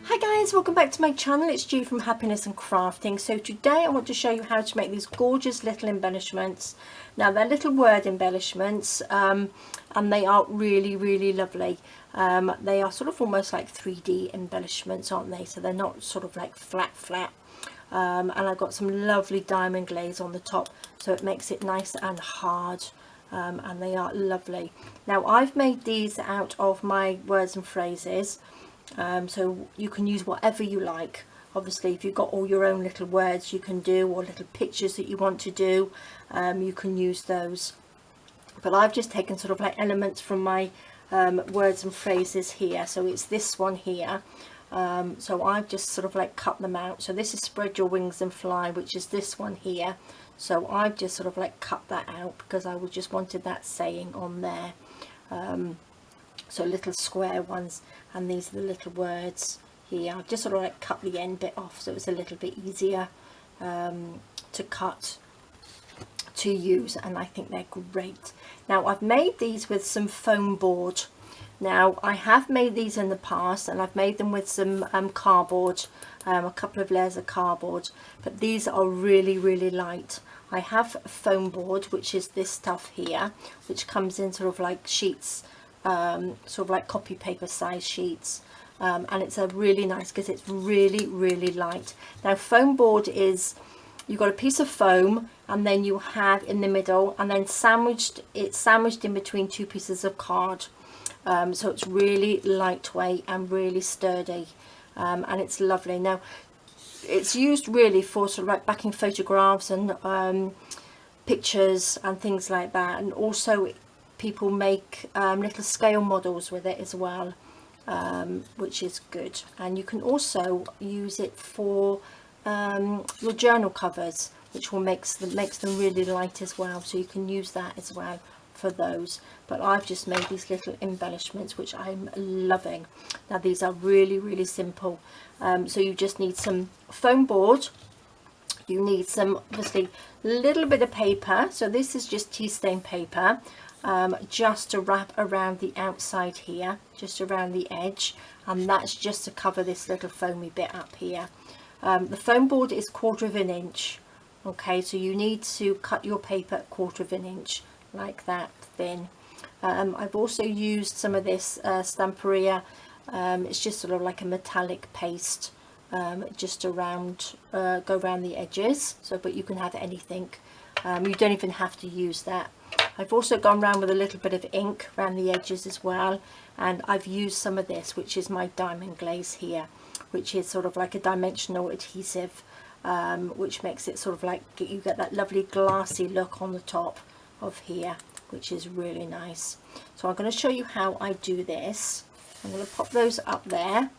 Hi guys, welcome back to my channel. It's G from Happiness and Crafting. So today I want to show you how to make these gorgeous little embellishments. Now they're little word embellishments and they are really lovely. They are sort of almost like 3D embellishments, aren't they? So they're not sort of like flat. And I've got some lovely diamond glaze on the top, so it makes it nice and hard. And they are lovely. Now I've made these out of my words and phrases. So you can use whatever you like. Obviously if you've got all your own little words you can do, or little pictures that you want to do, you can use those. But I've just taken sort of like elements from my words and phrases here. So it's this one here. So I've just sort of like cut them out. So this is spread your wings and fly, which is this one here. So I've just sort of like cut that out because I just wanted that saying on there. So little square ones, and these are the little words here. I've just sort of like cut the end bit off so it's a little bit easier to cut, to use, and I think they're great. Now I've made these with some foam board. Now I have made these in the past and I've made them with some cardboard, a couple of layers of cardboard, but these are really light. I have foam board, which is this stuff here, which comes in sort of like sheets, sort of like copy paper size sheets, and it's a really nice because it's really light. Now foam board is, you've got a piece of foam and then you have in the middle, and then it's sandwiched in between two pieces of card. So it's really lightweight and really sturdy, and it's lovely. Now it's used really for sort of like backing photographs and pictures and things like that, and also people make little scale models with it as well, which is good. And you can also use it for your journal covers, which will makes them really light as well, so you can use that as well for those. But I've just made these little embellishments which I'm loving. Now these are really simple. So you just need some foam board, you need some obviously little bit of paper. So this is just tea stain paper, just to wrap around the outside here, just around the edge, and that's just to cover this little foamy bit up here. The foam board is 1/4 inch. Okay, so you need to cut your paper 1/4 inch like that thin. I've also used some of this Stamperia. It's just sort of like a metallic paste, just around, go around the edges. So, but you can have anything. You don't even have to use that. I've also gone around with a little bit of ink around the edges as well, and I've used some of this, which is my diamond glaze here, which is sort of like a dimensional adhesive, which makes it sort of like, you get that lovely glassy look on the top of here, which is really nice. So I'm going to show you how I do this. I'm going to pop those up there.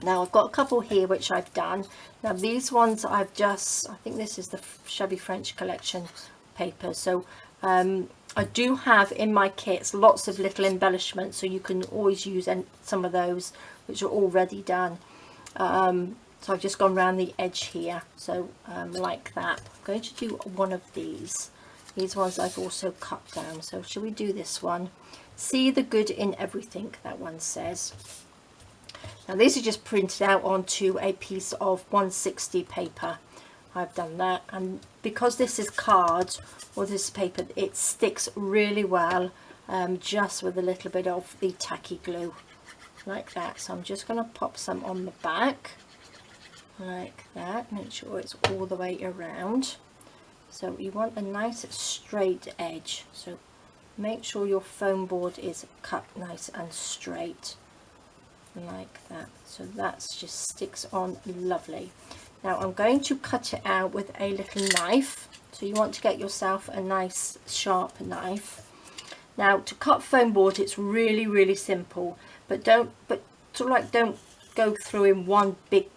Now I've got a couple here which I've done. Now these ones I've just, I think this is the Shabby French collection paper. So I do have in my kits lots of little embellishments, so you can always use some of those which are already done. So I've just gone around the edge here, so like that. I'm going to do one of these. These ones I've also cut down. So shall we do this one? See the good in everything, that one says. Now these are just printed out onto a piece of 160 paper. I've done that, and because this is card, or this paper, it sticks really well, just with a little bit of the tacky glue like that. So I'm just going to pop some on the back like that, make sure it's all the way around. So you want a nice straight edge, so make sure your foam board is cut nice and straight like that. So that's just sticks on lovely. Now I'm going to cut it out with a little knife. So you want to get yourself a nice sharp knife. Now to cut foam board, it's really simple, but don't go through in one big,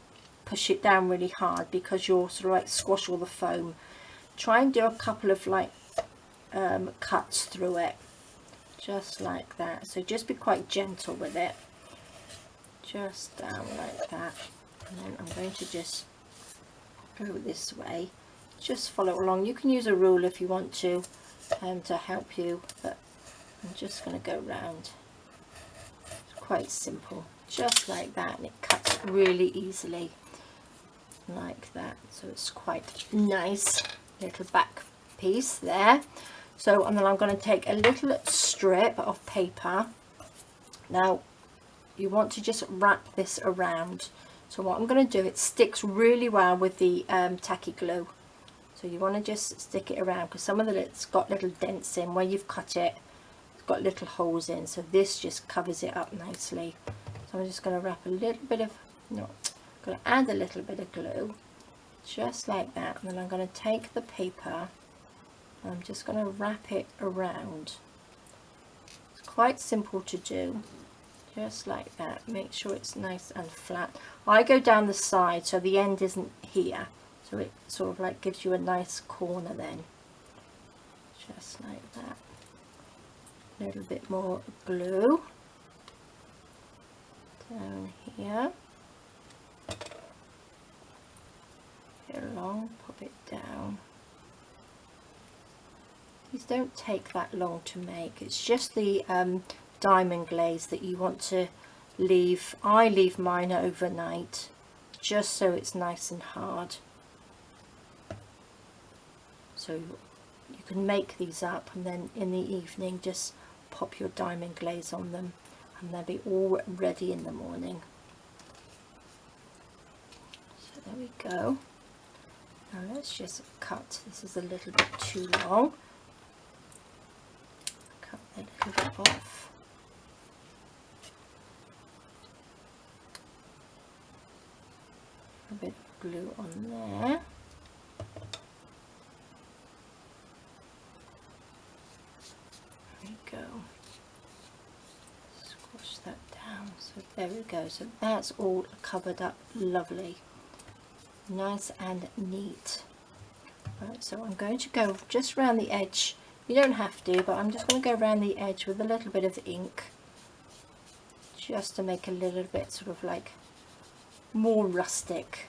push it down really hard, because you'll sort of like squash all the foam. Try and do a couple of like cuts through it, just like that. So just be quite gentle with it, just down like that. And then I'm going to just go this way, just follow along. You can use a rule if you want to help you, but I'm just going to go round. It's quite simple, just like that, and it cuts really easily like that. So it's quite nice little back piece there. So, and then I'm going to take a little strip of paper. Now you want to just wrap this around. So what I'm going to do, it sticks really well with the tacky glue. So you want to just stick it around, because some of it's got little dents in where you've cut it. It's got little holes in, so this just covers it up nicely. So I'm just going to wrap a little bit of, no, I'm going to add a little bit of glue, just like that. And then I'm going to take the paper, and I'm just going to wrap it around. It's quite simple to do, just like that. Make sure it's nice and flat. I go down the side so the end isn't here. So it sort of like gives you a nice corner then, just like that. A little bit more glue down here, get along, pop it down. These don't take that long to make. It's just the diamond glaze that you want to leave. I leave mine overnight just so it's nice and hard. So you can make these up, and then in the evening just pop your diamond glaze on them, and they'll be all ready in the morning. So there we go. Now let's just cut. This is a little bit too long. Cut a little bit off. A bit of glue on there. Go, squash that down. So there we go. So that's all covered up lovely, nice and neat. Right, so I'm going to go just around the edge. You don't have to, but I'm just going to go around the edge with a little bit of ink, just to make a little bit sort of like more rustic,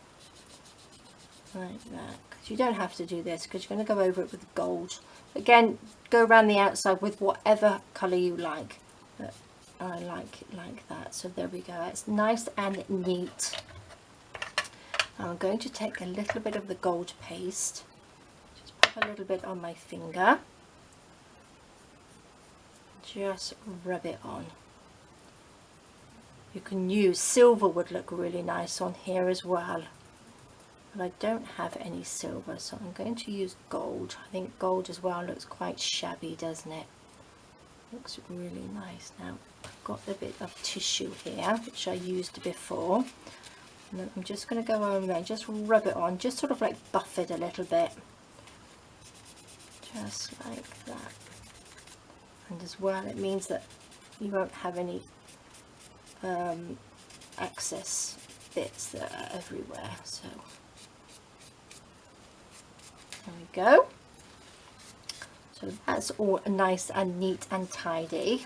like that. Because you don't have to do this, because you're going to go over it with gold. Again, go around the outside with whatever colour you like, but I like it like that. So there we go, it's nice and neat. Now I'm going to take a little bit of the gold paste, just pop a little bit on my finger, just rub it on. You can use silver, would look really nice on here as well. But I don't have any silver, so I'm going to use gold. I think gold as well looks quite shabby, doesn't it? Looks really nice. Now I've got a bit of tissue here, which I used before, and then I'm just going to go over there, just rub it on, just sort of like buff it a little bit, just like that. And as well, it means that you won't have any excess bits that are everywhere. So there we go. So that's all nice and neat and tidy.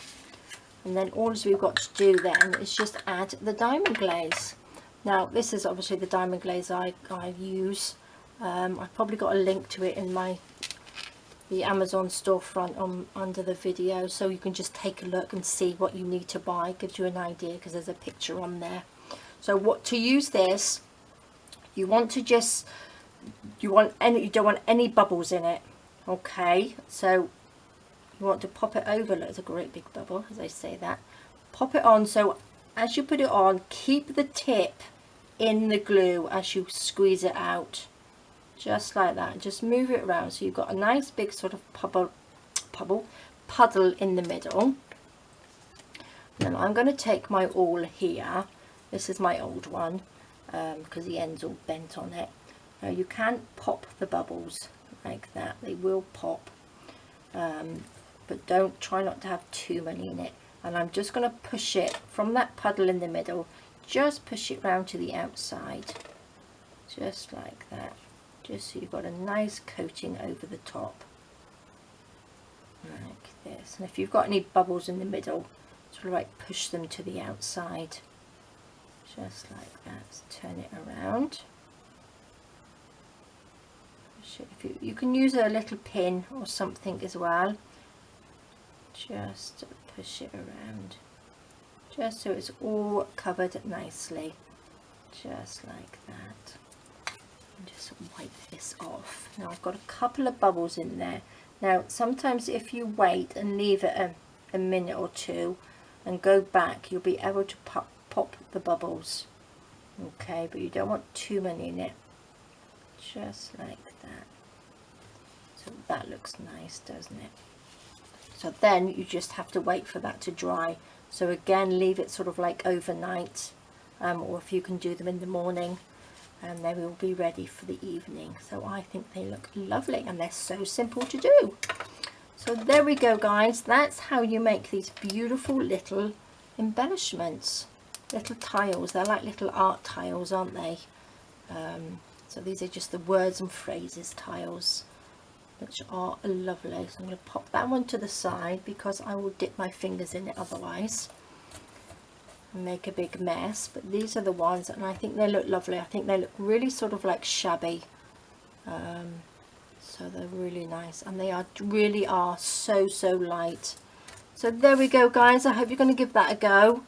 And then all we've got to do then is just add the diamond glaze. Now this is obviously the diamond glaze I use. I've probably got a link to it in the Amazon storefront under the video, so you can just take a look and see what you need to buy. Gives you an idea because there's a picture on there. So what to use this, you want to just, you don't want any bubbles in it. Okay, so you want to pop it over. Look, it's a great big bubble as I say that. Pop it on, so as you put it on, keep the tip in the glue as you squeeze it out, just like that. Just move it around so you've got a nice big sort of puddle in the middle. And then I'm going to take my awl here. This is my old one because the end's all bent on it. Now you can pop the bubbles like that, they will pop, but try not to have too many in it. And I'm just going to push it from that puddle in the middle, just push it round to the outside, just like that, just so you've got a nice coating over the top, like this. And if you've got any bubbles in the middle, sort of like push them to the outside, just like that. Turn it around. If you can use a little pin or something as well, just push it around, just so it's all covered nicely. just like that. And just wipe this off. Now I've got a couple of bubbles in there. Now sometimes if you wait and leave it a minute or two and go back, you'll be able to pop the bubbles. Okay, but you don't want too many in it. Just like that. So that looks nice, doesn't it? So then you just have to wait for that to dry. So again, leave it sort of like overnight, or if you can do them in the morning, and they will be ready for the evening. So I think they look lovely, and they're so simple to do. So there we go, guys. That's how you make these beautiful little embellishments, little tiles. They're like little art tiles, aren't they? So these are just the words and phrases tiles, which are lovely. So I'm going to pop that one to the side because I will dip my fingers in it otherwise and make a big mess. But these are the ones, and I think they look lovely. I think they look really sort of like shabby. So they're really nice, and they really are so light. So there we go, guys. I hope you're going to give that a go.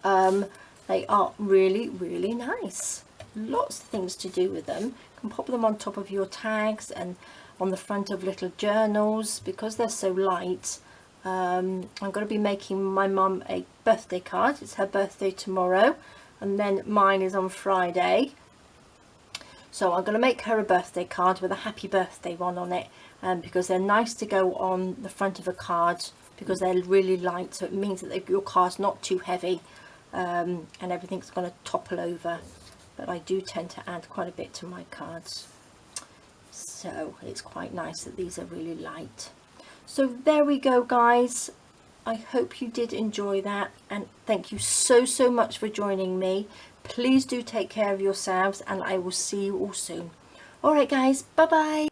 They are really nice. Lots of things to do with them. You can pop them on top of your tags and on the front of little journals because they're so light. I'm going to be making my mum a birthday card. It's her birthday tomorrow, and then mine is on Friday. So I'm going to make her a birthday card with a happy birthday one on it, because they're nice to go on the front of a card because they're really light. So it means that your card's not too heavy, and everything's going to topple over. But I do tend to add quite a bit to my cards. So it's quite nice that these are really light. So there we go, guys. I hope you did enjoy that, and thank you so much for joining me. Please do take care of yourselves, and I will see you all soon. All right, guys, bye bye.